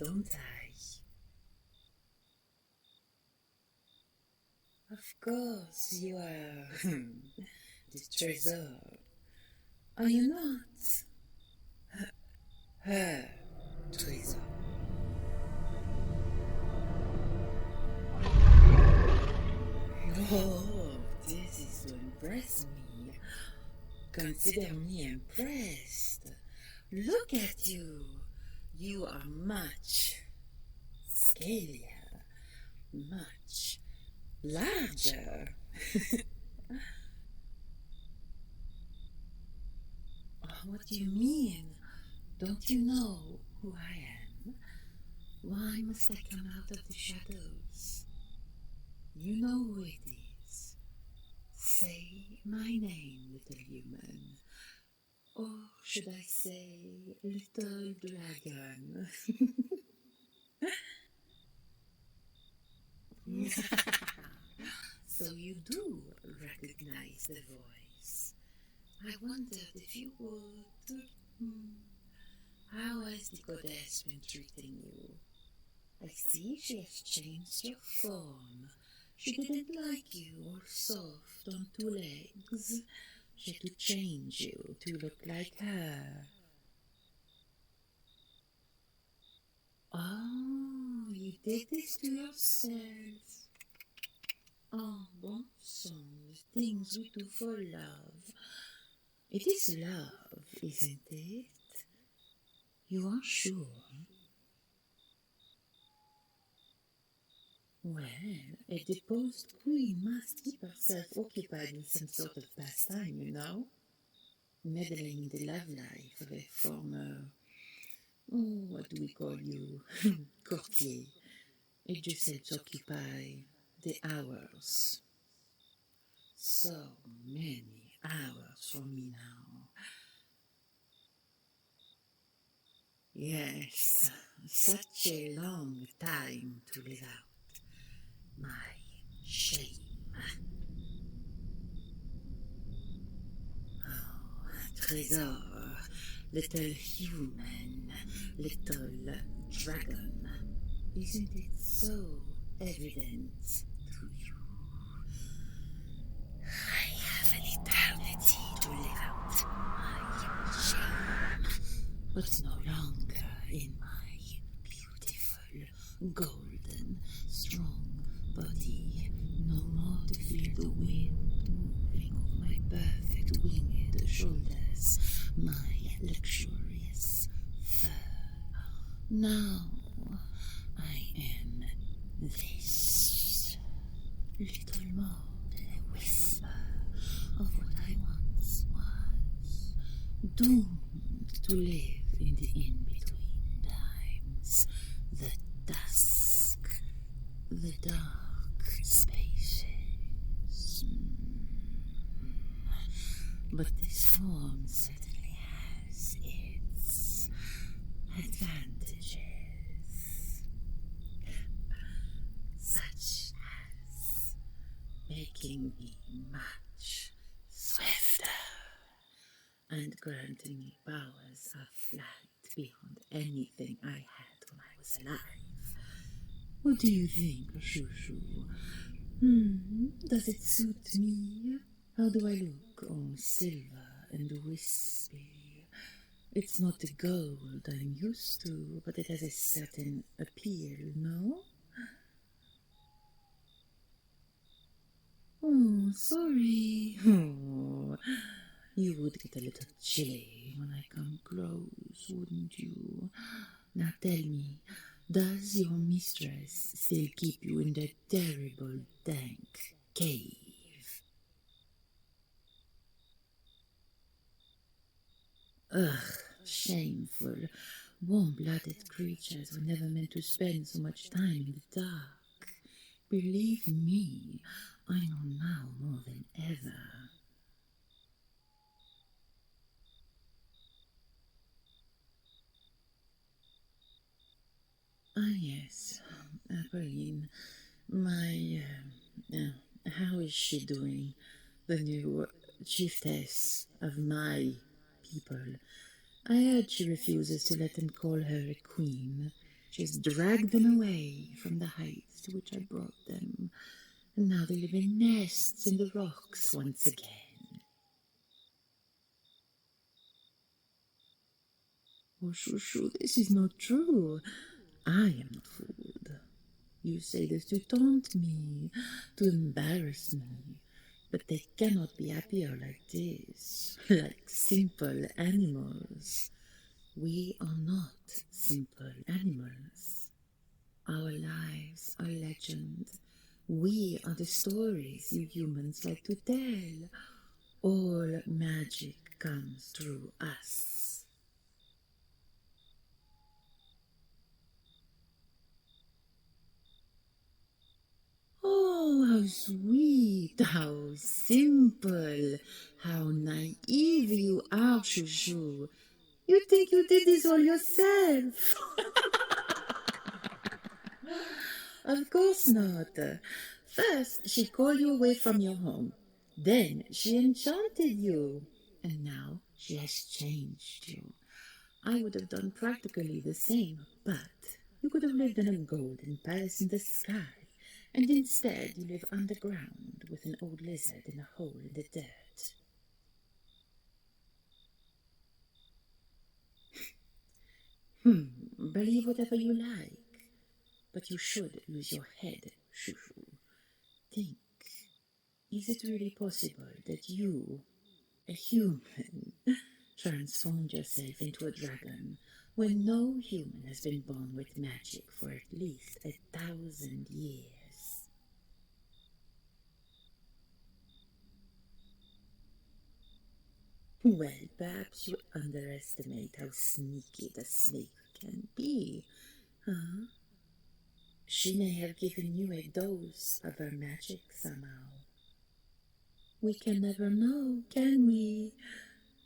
don't I? Of course you are the treasure. Are you not? Her treasure. Oh, this is to impress me. Consider me impressed. Look at you. You are much scalier, much larger. What do you mean? Don't you know who I am? Why must I come out of the shadows? You know who it is. Say my name, little human. Or should I say, little dragon? So you do recognize the voice. I wondered if you would. How has the goddess been treating you? I see she has changed your form. She didn't like you all soft on two legs. She had to change you to look like her. Oh, you did this to yourself. Oh, bon sang, the things we do for love. It is love, isn't it? You are sure? Well, a deposed queen must keep herself occupied with some sort of pastime, you know? Meddling in the love life of a former, what do we call you? Courtier. It just helps occupy the hours. So many hours for me now. Yes, such a long time to live out my shame. Oh, treasure, little human, little dragon. Isn't it so evident to you? I have an eternity to live out my shame, but no longer in my beautiful, golden, strong body. No more to feel the wind moving over my perfect winged shoulders, my luxurious fur. Now I am this, little more than a whisper of what I once was, doomed to live in the in-between times, the dusk, the dark spaces. But this form certainly has its advantages, such as making me much swifter and granting me powers of flight beyond anything I had when I was alive. What do you think, Shushu? Does it suit me? How do I look? All silver and wispy. It's not the gold I'm used to, but it has a certain appeal, no? Oh, sorry. Oh, you would get a little chilly when I come close, wouldn't you? Now tell me, does your mistress still keep you in that terrible, dank cave? Ugh, shameful. Warm-blooded creatures were never meant to spend so much time in the dark. Believe me, I know now more than ever. Ah, yes, Pauline, how is she doing? The new chiefess of my people. I heard she refuses to let them call her a queen. She's dragged them away from the heights to which I brought them, and now they live in nests in the rocks once again. Oh, Shushu, this is not true. I am not fooled. You say this to taunt me, to embarrass me, but they cannot be happier like this, like simple animals. We are not simple animals. Our lives are legend. We are the stories you humans like to tell. All magic comes through us. Oh, how sweet, how simple, how naive you are, Chouchou. You think you did this all yourself? Of course not. First, she called you away from your home. Then she enchanted you. And now she has changed you. I would have done practically the same, but you could have lived in a golden palace in the sky. And instead you live underground with an old lizard in a hole in the dirt. Believe whatever you like, but you should use your head, Shushu. Think, is it really possible that you, a human, transformed yourself into a dragon when no human has been born with magic for at least 1,000 years? Well, perhaps you underestimate how sneaky the snake can be, huh? She may have given you a dose of her magic somehow. We can never know, can we?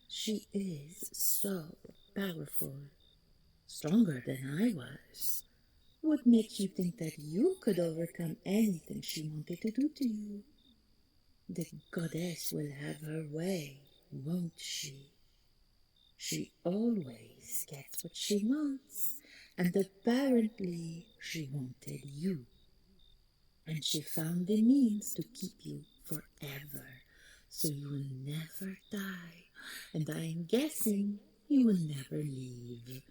She is so powerful, stronger than I was. What makes you think that you could overcome anything she wanted to do to you? The goddess will have her way, won't she? She always gets what she wants, and apparently she wanted you. And she found the means to keep you forever, so you will never die, and I am guessing you will never leave.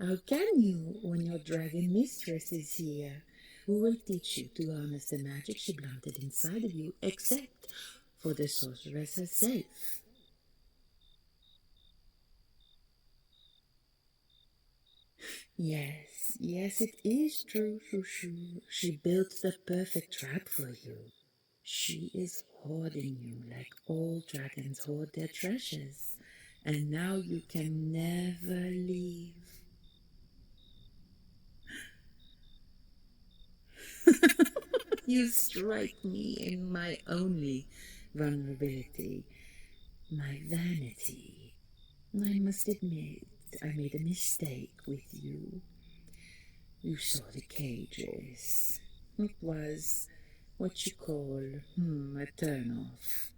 How can you when your dragon mistress is here, who will teach you to harness the magic she planted inside of you, except for the sorceress herself? Yes, it is true, Shushu. She built the perfect trap for you. She is hoarding you like all dragons hoard their treasures, and now you can never leave. You strike me in my only vulnerability, my vanity. I must admit, I made a mistake with you. You saw the cages. It was what you call a turn-off.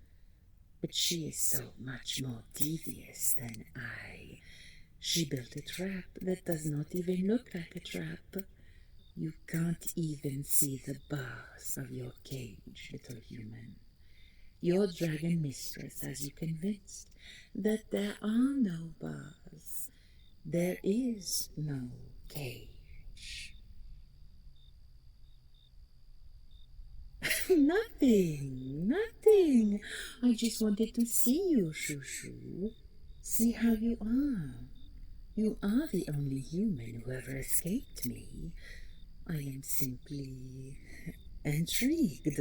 But she is so much more devious than I. She built a trap that does not even look like a trap. You can't even see the bars of your cage, little human. Your dragon mistress has you convinced that there are no bars. There is no cage. Nothing. I just wanted to see you, Shushu. See how you are. You are the only human who ever escaped me. I am simply intrigued.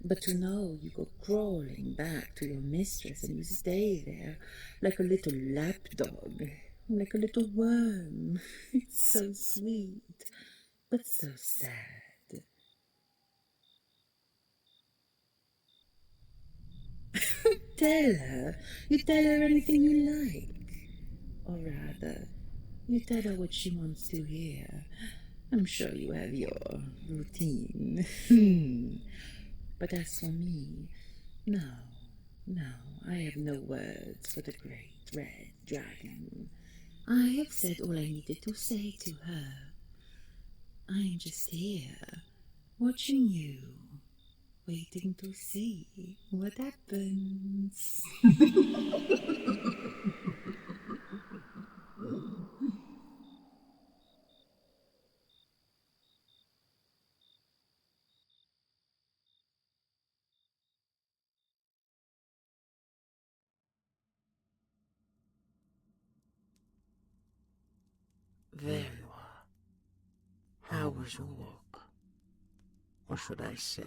But to know you go crawling back to your mistress and you stay there like a little lapdog, like a little worm. It's so sweet, but so sad. Tell her. You tell her anything you like. Or rather, you tell her what she wants to hear. I'm sure you have your routine. But as for me, no, I have no words for the great red dragon. I have said all I needed to say to her. I'm just here, watching you, waiting to see what happens. There you are. How was your walk? Or should I say,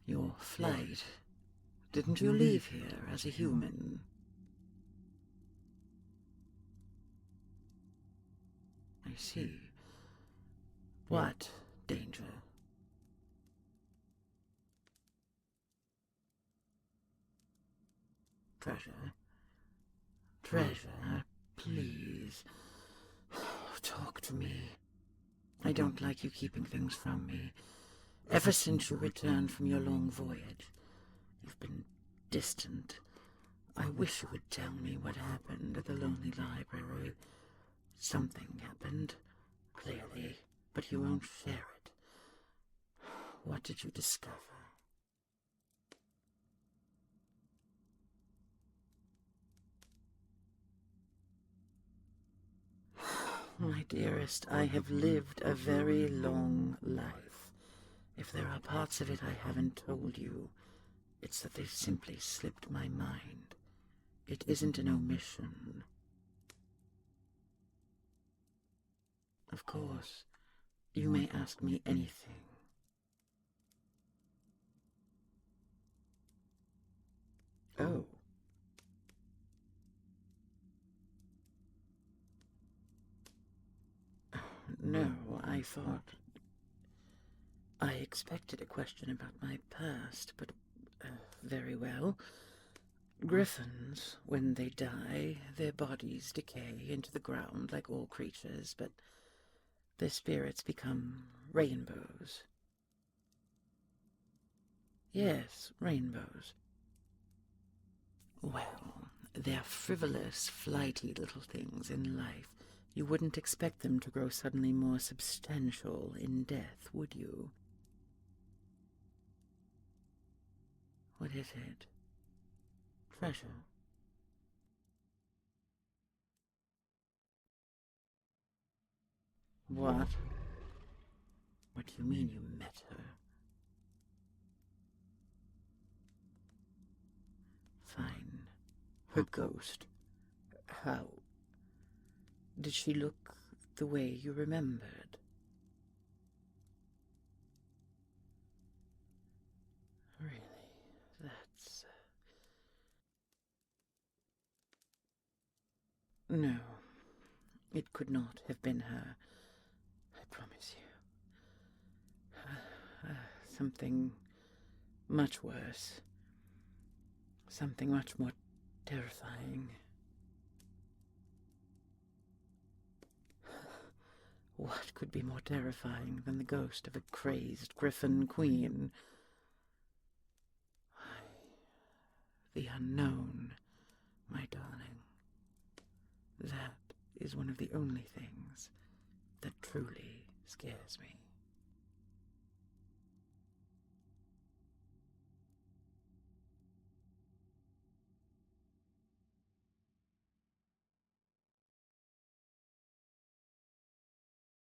your flight? Didn't you leave here as a human? I see. What danger? Treasure? Treasure, please. Talk to me. I don't like you keeping things from me. Ever since you returned from your long voyage, you've been distant. I wish you would tell me what happened at the lonely library. Something happened, clearly, but you won't share it. What did you discover? My dearest, I have lived a very long life. If there are parts of it I haven't told you, it's that they've simply slipped my mind. It isn't an omission. Of course, you may ask me anything. Oh. No, I thought... I expected a question about my past, but very well. Griffins, when they die, their bodies decay into the ground like all creatures, but their spirits become rainbows. Yes, rainbows. Well, they're frivolous, flighty little things in life. You wouldn't expect them to grow suddenly more substantial in death, would you? What is it? Treasure? What? What do you mean you met her? Fine. Her ghost. How? Did she look the way you remembered? Really? That's... No. It could not have been her. I promise you. Something much worse. Something much more terrifying. What could be more terrifying than the ghost of a crazed griffin queen? The unknown, my darling. That is one of the only things that truly scares me.